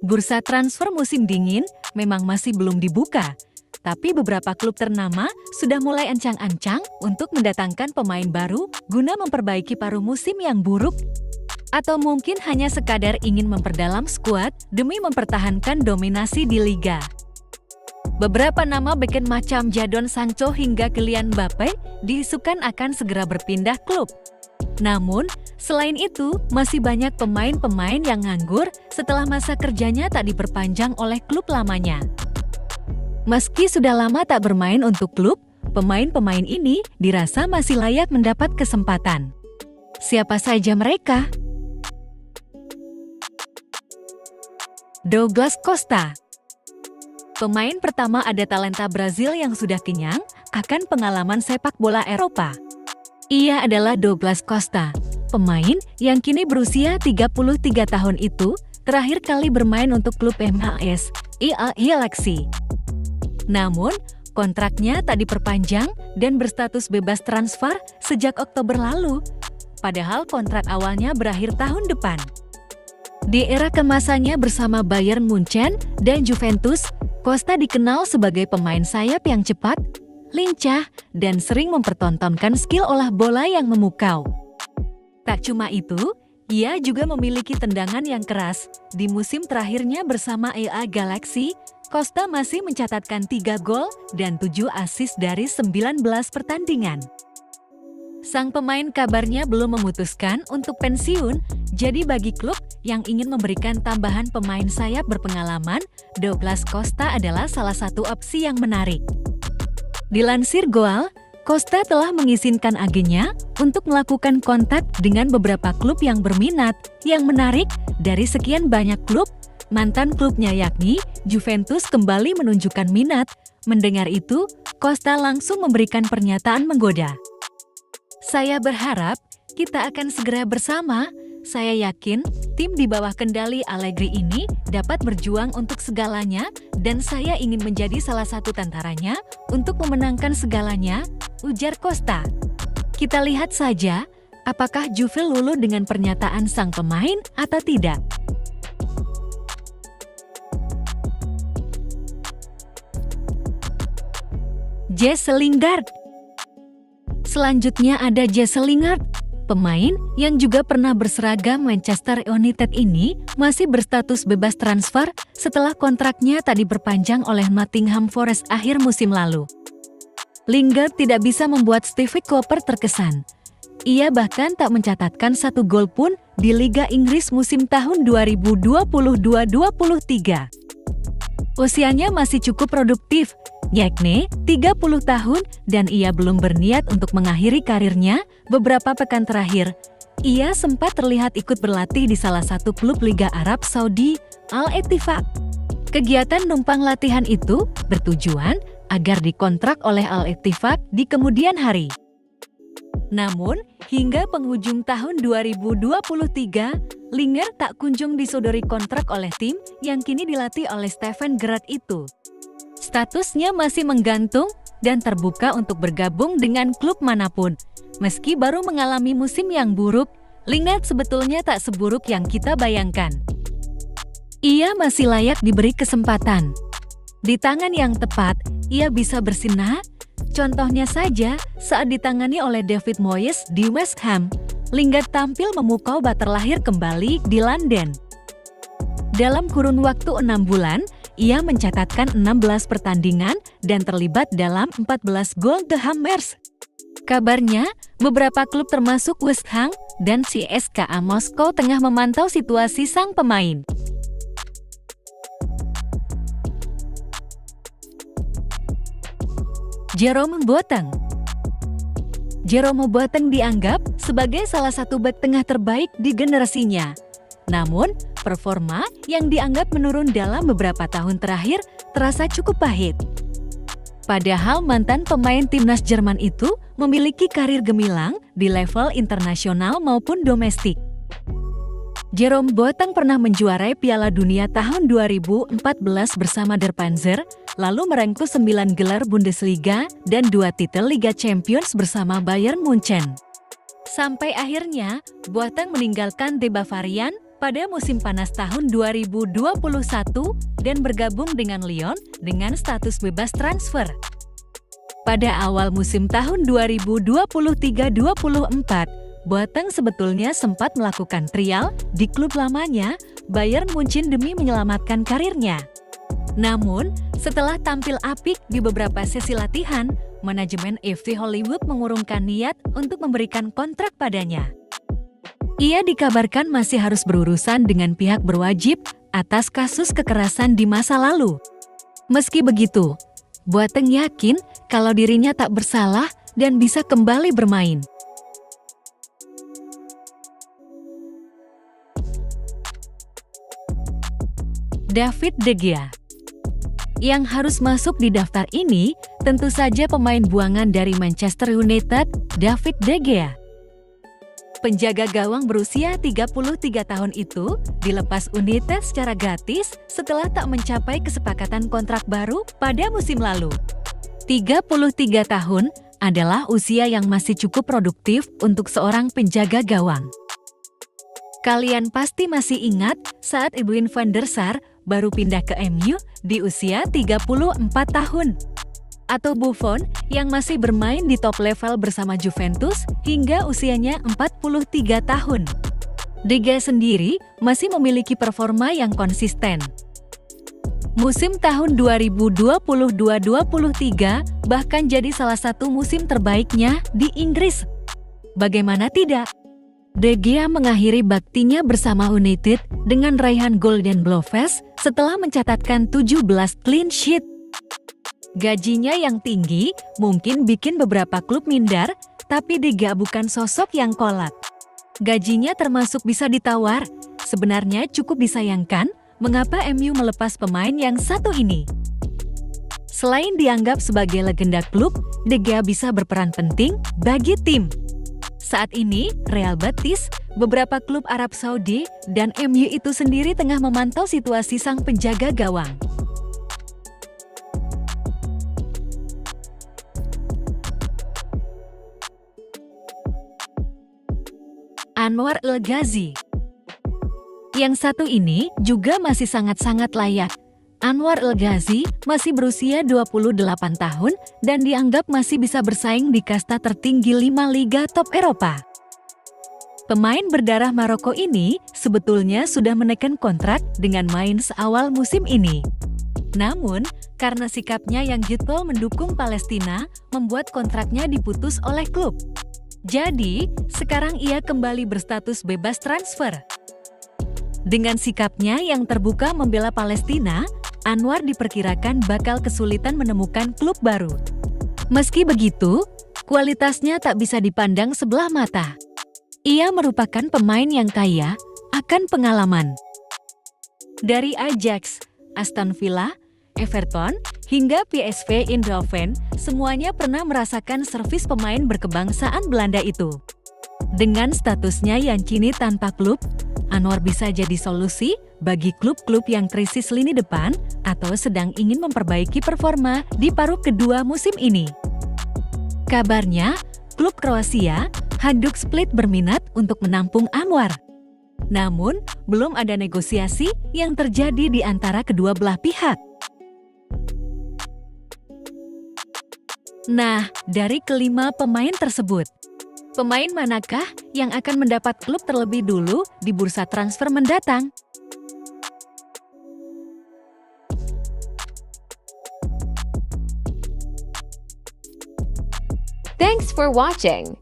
Bursa transfer musim dingin memang masih belum dibuka, tapi beberapa klub ternama sudah mulai ancang-ancang untuk mendatangkan pemain baru guna memperbaiki paruh musim yang buruk, atau mungkin hanya sekadar ingin memperdalam skuad demi mempertahankan dominasi di liga. Beberapa nama beken macam Jadon Sancho hingga Kylian Mbappe diisukan akan segera berpindah klub. Namun, selain itu, masih banyak pemain-pemain yang nganggur setelah masa kerjanya tak diperpanjang oleh klub lamanya. Meski sudah lama tak bermain untuk klub, pemain-pemain ini dirasa masih layak mendapat kesempatan. Siapa saja mereka? Douglas Costa. Pemain pertama ada talenta Brazil yang sudah kenyang akan pengalaman sepak bola Eropa. Ia adalah Douglas Costa, pemain yang kini berusia 33 tahun itu terakhir kali bermain untuk klub MLS Galaxy. Namun, kontraknya tak diperpanjang dan berstatus bebas transfer sejak Oktober lalu, padahal kontrak awalnya berakhir tahun depan. Di era kemasannya bersama Bayern Munchen dan Juventus, Costa dikenal sebagai pemain sayap yang cepat, lincah, dan sering mempertontonkan skill olah bola yang memukau. Tak cuma itu, ia juga memiliki tendangan yang keras. Di musim terakhirnya bersama LA Galaxy, Costa masih mencatatkan 3 gol dan 7 assist dari 19 pertandingan. Sang pemain kabarnya belum memutuskan untuk pensiun, jadi bagi klub yang ingin memberikan tambahan pemain sayap berpengalaman, Douglas Costa adalah salah satu opsi yang menarik. Dilansir Goal, Costa telah mengizinkan agennya untuk melakukan kontak dengan beberapa klub yang berminat. Yang menarik, dari sekian banyak klub, mantan klubnya yakni Juventus kembali menunjukkan minat. Mendengar itu, Costa langsung memberikan pernyataan menggoda. "Saya berharap kita akan segera bersama. Saya yakin tim di bawah kendali Allegri ini dapat berjuang untuk segalanya dan saya ingin menjadi salah satu tentaranya untuk memenangkan segalanya," ujar Costa. Kita lihat saja apakah Juve luluh dengan pernyataan sang pemain atau tidak. Jesse Lingard. Selanjutnya ada Jesse Lingard. Pemain yang juga pernah berseragam Manchester United ini masih berstatus bebas transfer setelah kontraknya tak diperpanjang oleh Nottingham Forest akhir musim lalu. Lingard tidak bisa membuat Steve Cooper terkesan. Ia bahkan tak mencatatkan 1 gol pun di Liga Inggris musim tahun 2022-23. Usianya masih cukup produktif, yakni 30 tahun dan ia belum berniat untuk mengakhiri karirnya. Beberapa pekan terakhir, ia sempat terlihat ikut berlatih di salah satu klub Liga Arab Saudi, Al-Ettifaq. Kegiatan numpang latihan itu bertujuan agar dikontrak oleh Al-Ettifaq di kemudian hari. Namun, hingga penghujung tahun 2023, Lingard tak kunjung disodori kontrak oleh tim yang kini dilatih oleh Steven Gerrard itu. Statusnya masih menggantung dan terbuka untuk bergabung dengan klub manapun. Meski baru mengalami musim yang buruk, Lingard sebetulnya tak seburuk yang kita bayangkan. Ia masih layak diberi kesempatan. Di tangan yang tepat, ia bisa bersinar. Contohnya saja, saat ditangani oleh David Moyes di West Ham, Lingard tampil memukau bak terlahir kembali di London. Dalam kurun waktu 6 bulan, ia mencatatkan 16 pertandingan dan terlibat dalam 14 gol The Hammers. Kabarnya, beberapa klub termasuk West Ham dan CSKA Moskow tengah memantau situasi sang pemain. Jerome Boateng. Jerome Boateng dianggap sebagai salah satu bek tengah terbaik di generasinya. Namun, performa yang dianggap menurun dalam beberapa tahun terakhir terasa cukup pahit. Padahal mantan pemain timnas Jerman itu memiliki karir gemilang di level internasional maupun domestik. Jerome Boateng pernah menjuarai Piala Dunia tahun 2014 bersama Der Panzer, lalu merengkuh 9 gelar Bundesliga dan 2 titel Liga Champions bersama Bayern Munchen. Sampai akhirnya, Boateng meninggalkan The Bavarian pada musim panas tahun 2021 dan bergabung dengan Lyon dengan status bebas transfer. Pada awal musim tahun 2023-24, Boateng sebetulnya sempat melakukan trial di klub lamanya, Bayern Munchen, demi menyelamatkan karirnya. Namun, setelah tampil apik di beberapa sesi latihan, manajemen FC Hollywood mengurungkan niat untuk memberikan kontrak padanya. Ia dikabarkan masih harus berurusan dengan pihak berwajib atas kasus kekerasan di masa lalu. Meski begitu, Boateng yakin kalau dirinya tak bersalah dan bisa kembali bermain. David De Gea. Yang harus masuk di daftar ini tentu saja pemain buangan dari Manchester United, David De Gea. Penjaga gawang berusia 33 tahun itu dilepas United secara gratis setelah tak mencapai kesepakatan kontrak baru pada musim lalu. 33 tahun adalah usia yang masih cukup produktif untuk seorang penjaga gawang. Kalian pasti masih ingat saat Edwin van der Sar baru pindah ke MU di usia 34 tahun. Atau Buffon yang masih bermain di top level bersama Juventus hingga usianya 43 tahun. De Gea sendiri masih memiliki performa yang konsisten. Musim tahun 2022-23 bahkan jadi salah satu musim terbaiknya di Inggris. Bagaimana tidak? De Gea mengakhiri baktinya bersama United dengan raihan Golden Gloves setelah mencatatkan 17 clean sheet. Gajinya yang tinggi mungkin bikin beberapa klub minder, tapi De Gea bukan sosok yang kolot. Gajinya termasuk bisa ditawar. Sebenarnya cukup disayangkan mengapa MU melepas pemain yang satu ini. Selain dianggap sebagai legenda klub, De Gea bisa berperan penting bagi tim. Saat ini, Real Betis, beberapa klub Arab Saudi, dan MU itu sendiri tengah memantau situasi sang penjaga gawang. Anwar El Ghazi. Yang satu ini juga masih sangat-sangat layak. Anwar El Ghazi masih berusia 28 tahun dan dianggap masih bisa bersaing di kasta tertinggi 5 liga top Eropa. Pemain berdarah Maroko ini sebetulnya sudah menekan kontrak dengan main seawal musim ini. Namun, karena sikapnya yang getol mendukung Palestina, membuat kontraknya diputus oleh klub. Jadi, sekarang ia kembali berstatus bebas transfer. Dengan sikapnya yang terbuka membela Palestina, Anwar diperkirakan bakal kesulitan menemukan klub baru. Meski begitu, kualitasnya tak bisa dipandang sebelah mata. Ia merupakan pemain yang kaya akan pengalaman. Dari Ajax, Aston Villa, Everton, hingga PSV Eindhoven, semuanya pernah merasakan servis pemain berkebangsaan Belanda itu. Dengan statusnya yang kini tanpa klub, Anwar bisa jadi solusi bagi klub-klub yang krisis lini depan atau sedang ingin memperbaiki performa di paruh kedua musim ini. Kabarnya, klub Kroasia, Hajduk Split berminat untuk menampung Anwar. Namun, belum ada negosiasi yang terjadi di antara kedua belah pihak. Nah, dari kelima pemain tersebut, pemain manakah yang akan mendapat klub terlebih dulu di bursa transfer mendatang? Thanks for watching.